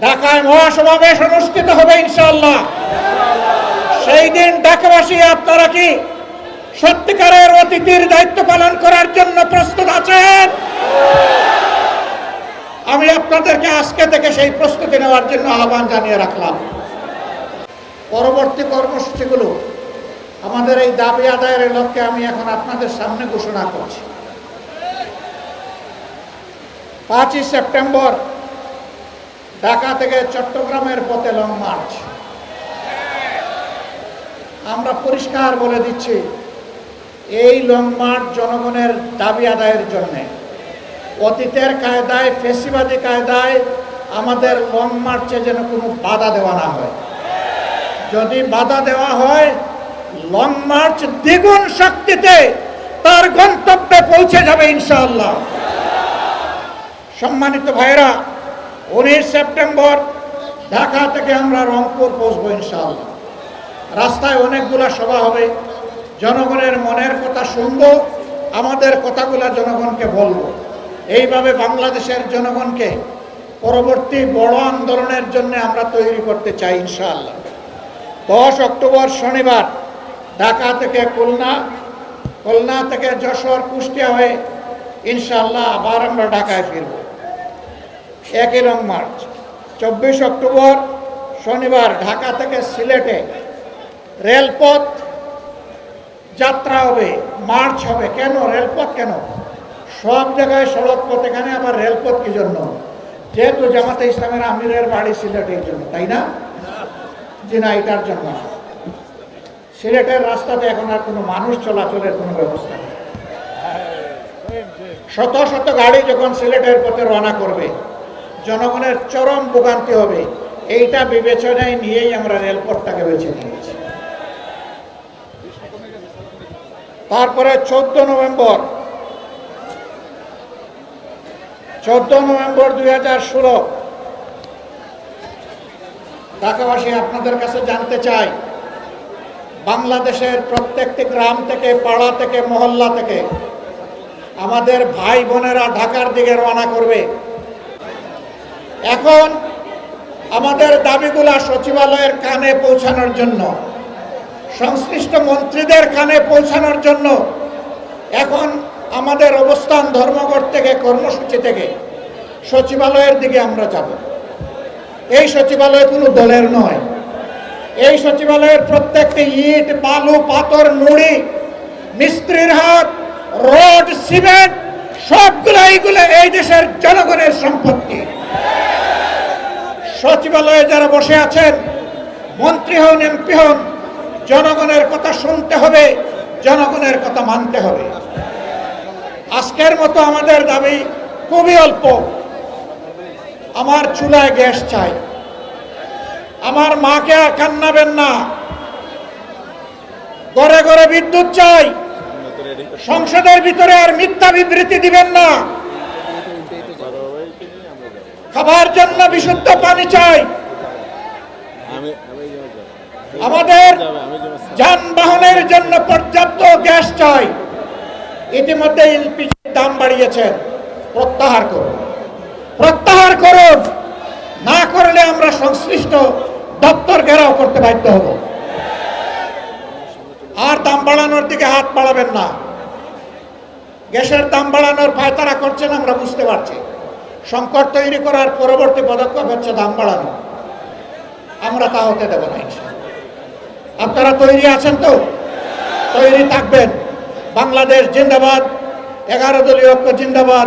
ঢাকায় মহাসমাবেশ অনুষ্ঠিত হবে ইনশাআল্লাহ। সেই দিন ঢাকাবাসী আপনারা কি সত্যিকারের অতিথির দায়িত্ব পালন করার জন্য প্রস্তুত আছেন? আমি আপনাদেরকে আজকে থেকে সেই প্রস্তুতি নেওয়ার জন্য আহ্বান জানিয়ে রাখলাম। পরবর্তী কর্মসূচিগুলো আমাদের এই দাবি আদায়ের লক্ষ্যে আমি এখন আপনাদের সামনে ঘোষণা করছি। 5ই সেপ্টেম্বর ঢাকা থেকে চট্টগ্রামের পথে লং মার্চ। আমরা পরিষ্কার বলে দিচ্ছি, এই লং মার্চ জনগণের দাবি আদায়ের জন্য। অতীতের কায়দায়, ফেসিবাদী কায়দায় আমাদের লং মার্চে যেন কোনো বাধা দেওয়া না হয়। যদি বাধা দেওয়া হয়, লং মার্চ দ্বিগুণ শক্তিতে তার গন্তব্যে পৌঁছে যাবে ইনশাআল্লাহ। সম্মানিত ভাইরা, 19 সেপ্টেম্বর ঢাকা থেকে আমরা রংপুর পৌঁছবো ইনশাআল্লাহ। রাস্তায় অনেকগুলা সভা হবে, জনগণের মনের কথা শুনবো, আমাদের কথাগুলা জনগণকে বলবো। এইভাবে বাংলাদেশের জনগণকে পরবর্তী বড় আন্দোলনের জন্য আমরা তৈরি করতে চাই ইনশাআল্লাহ। 10 অক্টোবর শনিবার ঢাকা থেকে খুলনা, খুলনা থেকে যশোর, কুষ্টিয়া হয়ে ইনশাআল্লাহ আবার আমরা ঢাকায় ফিরব। একই লং মার্চ। 24 অক্টোবর শনিবার ঢাকা থেকে সিলেটে রেলপথ যাত্রা হবে, মার্চ হবে। কেন রেলপথ? কেন? সব জায়গায় সড়ক পথ, এখানে আবার রেলপথ কি জন্য? যেহেতু জামাতে ইসলামের আমিরের বাড়ি সিলেটের জন্য, তাই না? জি না, এটার জন্য। সিলেটের রাস্তাতে এখন আর কোনো মানুষ চলাচলের কোনো ব্যবস্থা নেই। শত শত গাড়ি যখন সিলেটের পথে রওনা করবে, জনগণের চরম ভোগান্তি হবে। এইটা বিবেচনায় নিয়েই আমরা রেলপথটাকে বেছে নিয়েছি। তারপরে 14 নভেম্বর 2016 ঢাকাবাসী, আপনাদের কাছে জানতে চাই, বাংলাদেশের প্রত্যেকটি গ্রাম থেকে, পাড়া থেকে, মহল্লা থেকে আমাদের ভাই বোনেরা ঢাকার দিকে রওনা করবে। এখন আমাদের দাবিগুলা সচিবালয়ের কানে পৌঁছানোর জন্য, সংশ্লিষ্ট মন্ত্রীদের কানে পৌঁছানোর জন্য এখন আমাদের অবস্থান ধর্মঘট থেকে, কর্মসূচি থেকে সচিবালয়ের দিকে আমরা যাব। এই সচিবালয় কোনো দলের নয়। এই সচিবালয়ের প্রত্যেকটি ইট, বালু, পাথর, নুড়ি, মিস্ত্রির হাত, রড, সিমেন্ট সবগুলো এইগুলো এই দেশের জনগণের সম্পত্তি। সচিবালয়ে যারা বসে আছেন, মন্ত্রী হন, এমপি হন, জনগণের কথা শুনতে হবে, জনগণের কথা মানতে হবে। আজকের মতো আমাদের দাবি খুবই অল্প। আমার চুলায় গ্যাস চাই, আমার মাকে আর কান্নাবেন না, ঘরে ঘরে বিদ্যুৎ চাই, সংসদের ভিতরে আর মিথ্যা বিবৃতি দিবেন না, খাবার জন্য বিশুদ্ধ পানি চাই, আমাদের যানবাহনের জন্য পর্যাপ্ত গ্যাস চাই। ইতিমধ্যে এলপিজির দাম বাড়িয়েছেন, প্রত্যাহার করুন, প্রত্যাহার করুন। না করলে আমরা সংশ্লিষ্ট দপ্তর ঘেরাও করতে বাধ্য হব। আর দাম বাড়ানোর দিকে হাত বাড়াবেন না। গ্যাসের দাম বাড়ানোর পায়তারা করছেন, আমরা বুঝতে পারছি। সংকট তৈরি করার পরবর্তী পদক্ষেপ হচ্ছে দাম বাড়ানো। আমরা তা হতে দেব না। আপনারা তৈরি আছেন তো? তৈরি থাকবেন। বাংলাদেশ জিন্দাবাদ, 11 দলীয় ঐক্য জিন্দাবাদ,